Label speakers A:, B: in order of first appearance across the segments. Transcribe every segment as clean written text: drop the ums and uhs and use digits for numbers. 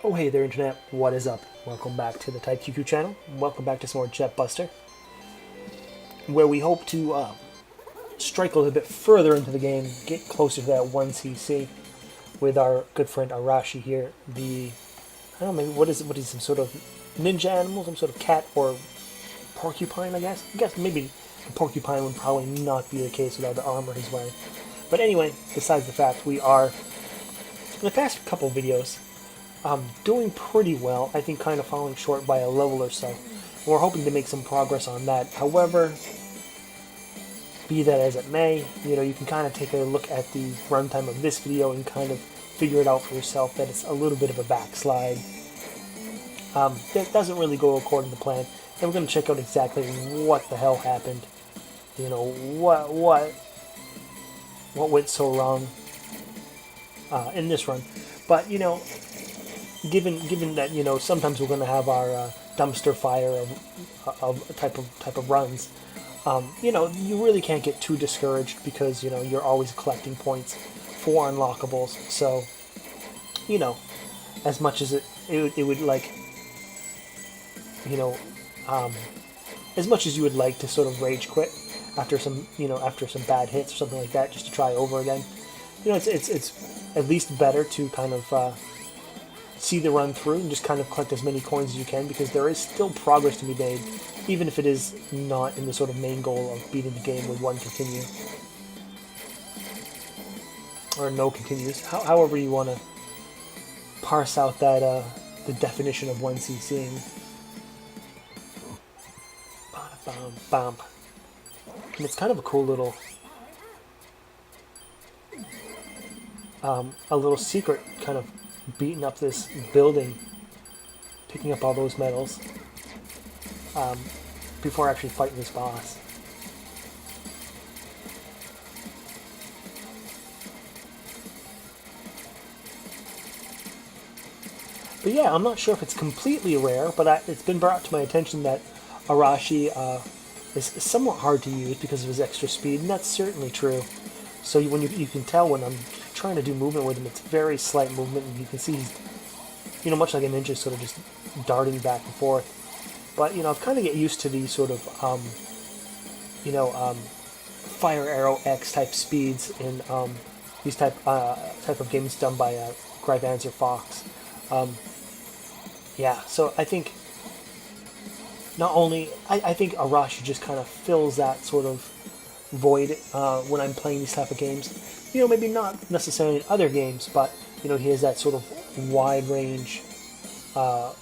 A: Oh hey there internet, what is up? Welcome back to the Type QQ channel. Welcome back to some more Jet Buster, where we hope to strike a little bit further into the game, get closer to that 1cc with our good friend Arashi here. I don't know, maybe what is some sort of ninja animal, some sort of cat or porcupine, I guess? I guess maybe a porcupine would probably not be the case without the armor he's wearing. But anyway, besides the fact, we are, in the past couple videos, doing pretty well. I think kind of falling short by a level or so. And we're hoping to make some progress on that. However, be that as it may, you can kind of take a look at the runtime of this video and kind of figure it out for yourself that it's a little bit of a backslide. That doesn't really go according to plan. And we're going to check out exactly what the hell happened. What went so wrong in this run. But, given that sometimes we're going to have our dumpster fire of type of runs, you really can't get too discouraged because you're always collecting points for unlockables. So as much as it would like as much as you would like to sort of rage quit after some bad hits or something like that, just to try over again, it's at least better to kind of see the run through and just kind of collect as many coins as you can, because there is still progress to be made, even if it is not in the sort of main goal of beating the game with one continue. Or no continues, however you want to parse out that the definition of 1cc'ing. Bam. And it's kind of a cool little a little secret, kind of beating up this building, picking up all those medals before actually fighting this boss. But yeah, I'm not sure if it's completely rare, but it's been brought to my attention that Arashi is somewhat hard to use because of his extra speed, and that's certainly true. So when you can tell when I'm trying to do movement with him, it's very slight movement, and you can see he's, much like a ninja, sort of just darting back and forth. But I've kind of get used to these sort of, fire arrow X type speeds in these type of games done by Grivanzer Fox. Yeah, so I think not only I think Arashi just kind of fills that sort of void when I'm playing these type of games. Maybe not necessarily in other games, but he has that sort of wide range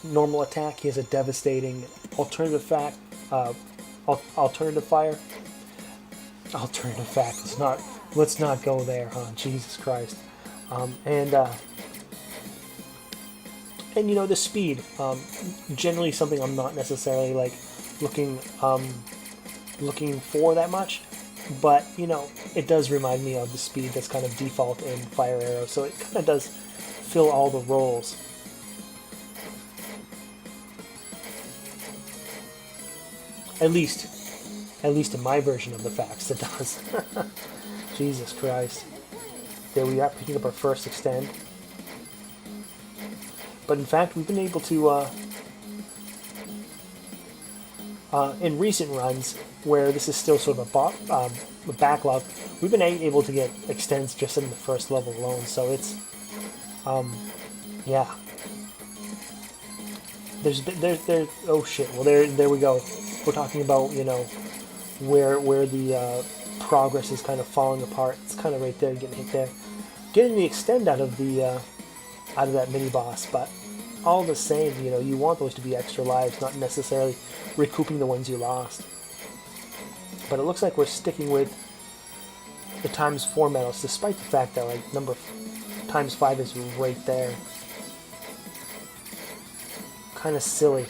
A: normal attack. He has a devastating alternative fire. Alternative fact. Let's not go there, huh? Jesus Christ. And the speed. Generally something I'm not necessarily like looking for that much. But, it does remind me of the speed that's kind of default in Fire Arrow, so it kind of does fill all the roles. At least in my version of the facts, it does. Jesus Christ. There we are, picking up our first extend. But in fact, we've been able to, in recent runs, where this is still sort of a backlog, we've been able to get extends just in the first level alone, so it's, yeah. There's oh shit, well there we go. We're talking about, where the progress is kind of falling apart. It's kind of right there, getting hit there. Getting the extend out of that mini-boss, but all the same, you want those to be extra lives, not necessarily recouping the ones you lost. But it looks like we're sticking with the ×4 medals, despite the fact that like number ×5 is right there. Kind of silly.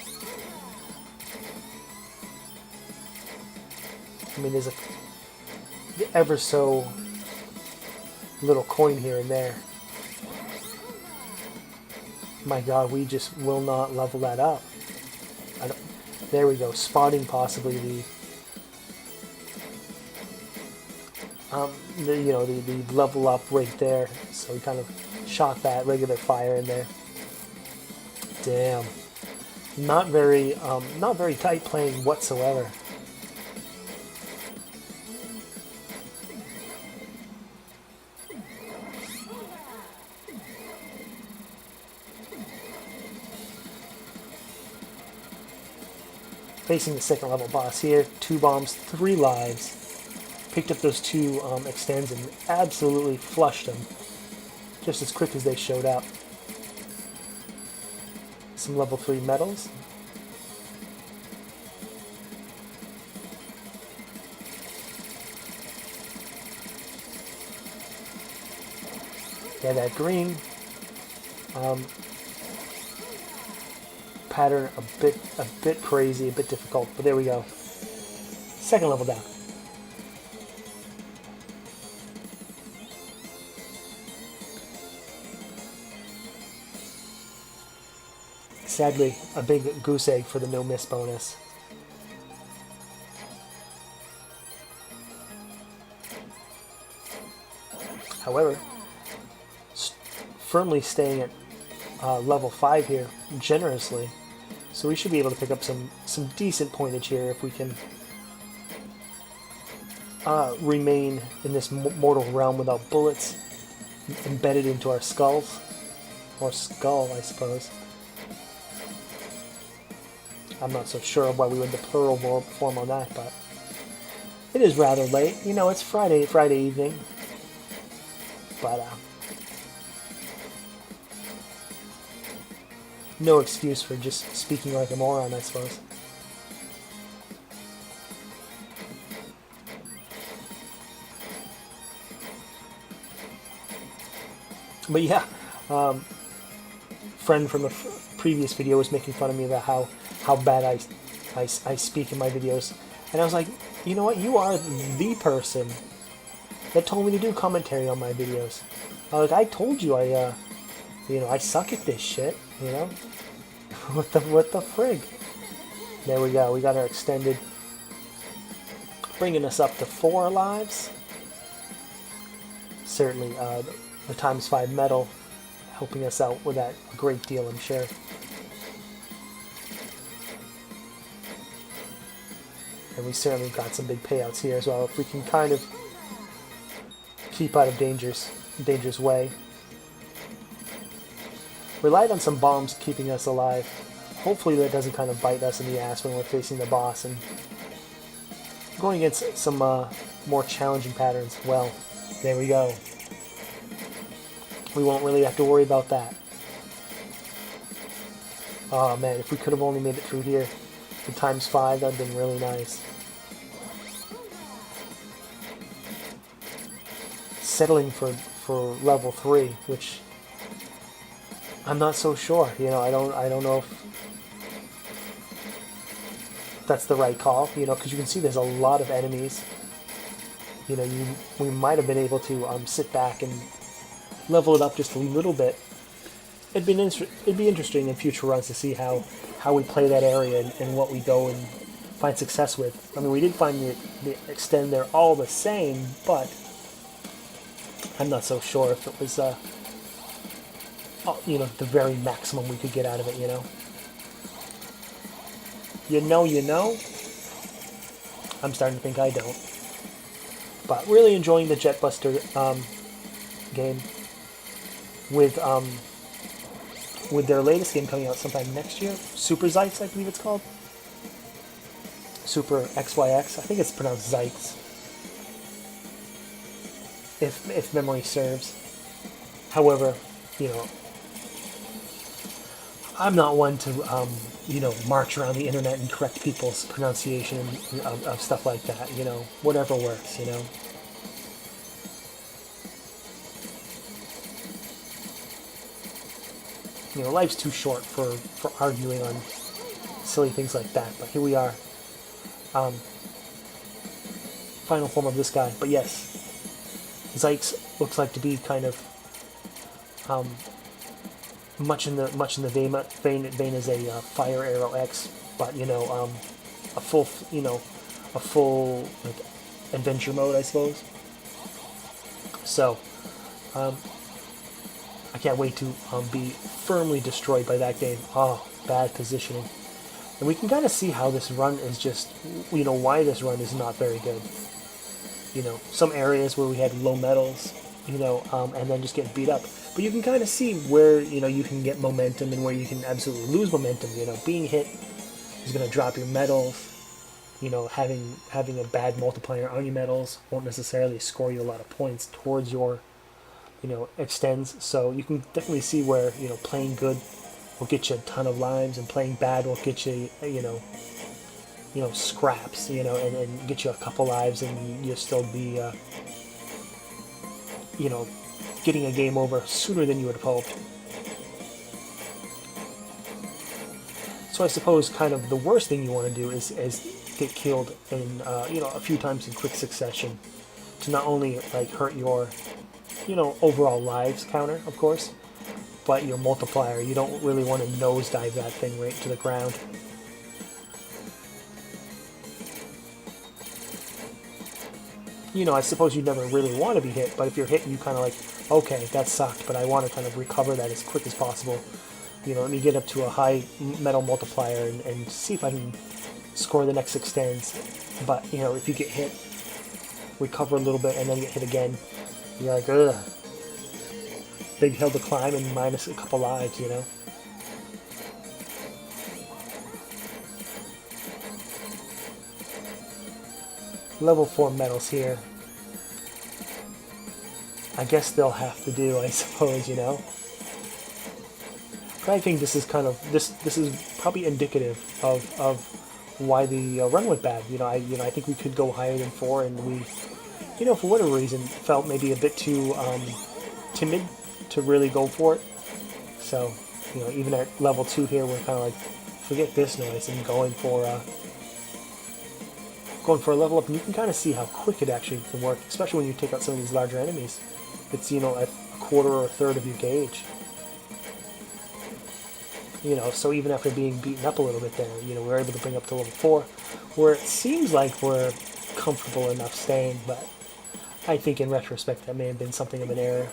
A: I mean, there's a ever so little coin here and there. My God, we just will not level that up. There we go, spotting possibly the level up right there. So we kind of shot that regular fire in there. Damn. Not very tight playing whatsoever. Facing the second level boss here, 2 bombs, 3 lives. Picked up those 2 extends and absolutely flushed them just as quick as they showed up. Some level 3 medals. Yeah, that green pattern a bit crazy, a bit difficult, but there we go. Second level down. Sadly, a big goose egg for the no miss bonus. However, firmly staying at level 5 here, generously. So we should be able to pick up some decent pointage here if we can remain in this mortal realm without bullets embedded into our skulls. Or skull, I suppose. I'm not so sure why we went to plural form on that, but it is rather late. You know, it's Friday evening. But no excuse for just speaking like a moron, I suppose. But yeah, friend from a previous video was making fun of me about how bad I speak in my videos, and I was like, you know what? You are the person that told me to do commentary on my videos. Like, I told you I suck at this shit. You know, what the frig? There we go. We got our extended, bringing us up to 4 lives. Certainly, the ×5 medal helping us out with that a great deal, I'm sure. And we certainly got some big payouts here as well. If we can kind of keep out of danger's way. Relied on some bombs keeping us alive. Hopefully that doesn't kind of bite us in the ass when we're facing the boss and going against some more challenging patterns. Well, there we go. We won't really have to worry about that. Oh man, if we could have only made it through here, the ×5, that would have been really nice. Settling for level 3, which I'm not so sure. You know, I don't know if that's the right call. You know, because you can see there's a lot of enemies. You know, we might have been able to sit back and level it up just a little bit. It'd be interesting in future runs to see how we play that area and what we go and find success with. I mean, we did find the extend there all the same, but I'm not so sure if it was you know, the very maximum we could get out of it. You know. I'm starting to think I don't. But really enjoying the Jet Buster game with their latest game coming out sometime next year, Super Zeitz, I believe it's called. Super XYX. I think it's pronounced Zeitz, if memory serves. However, you know, I'm not one to you know, march around the internet and correct people's pronunciation of stuff like that. You know, whatever works. You know. You know, life's too short for arguing on silly things like that. But here we are. Final form of this guy. But yes, Zykes looks like to be kind of much in the vein as a Fire Arrow X, but you know, a full like adventure mode, I suppose. So, I can't wait to be firmly destroyed by that game. Oh, bad positioning. And we can kind of see how this run is just, why this run is not very good. Some areas where we had low medals, and then just get beat up. But you can kind of see where, you can get momentum and where you can absolutely lose momentum. Being hit is going to drop your medals. Having a bad multiplier on your medals won't necessarily score you a lot of points towards your, extends. So you can definitely see where, playing good will get you a ton of lives and playing bad will get you, scraps, and get you a couple lives and you'll still be, getting a game over sooner than you would have hoped. So I suppose kind of the worst thing you want to do is get killed in, a few times in quick succession to not only like hurt your, overall lives counter, of course, but your multiplier. You don't really want to nosedive that thing right to the ground. I suppose you never really want to be hit, but if you're hit, you kind of like, okay, that sucked, but I want to kind of recover that as quick as possible. Let me get up to a high medal multiplier and see if I can score the next extends. But, if you get hit, recover a little bit, and then get hit again, you're like, ugh. Big hill to climb and minus a couple lives, Level 4 medals here. I guess they'll have to do, I suppose, But I think this is kind of, this is probably indicative of why the run went bad. I think we could go higher than 4, and we, for whatever reason, felt maybe a bit too timid to really go for it. So, even at level 2 here, we're kind of like, forget this noise and going for a level up. And you can kind of see how quick it actually can work, especially when you take out some of these larger enemies. It's, a quarter or a third of your gauge. So even after being beaten up a little bit there, we're able to bring up to level 4, where it seems like we're comfortable enough staying, but I think in retrospect that may have been something of an error.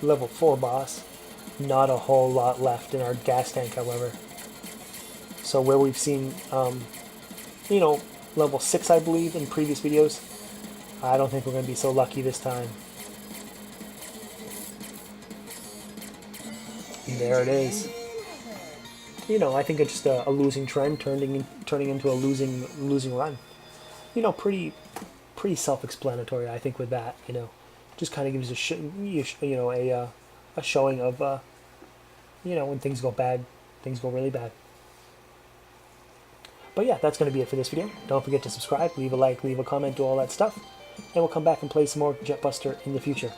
A: Level 4 boss. Not a whole lot left in our gas tank, however. So where we've seen, level 6, I believe, in previous videos, I don't think we're going to be so lucky this time. And there it is. I think it's just a losing trend turning into a losing run. Pretty self-explanatory, I think, with that. Just kind of gives a showing of when things go bad, things go really bad. But yeah, that's going to be it for this video. Don't forget to subscribe, leave a like, leave a comment, do all that stuff. And we'll come back and play some more Jet Buster in the future.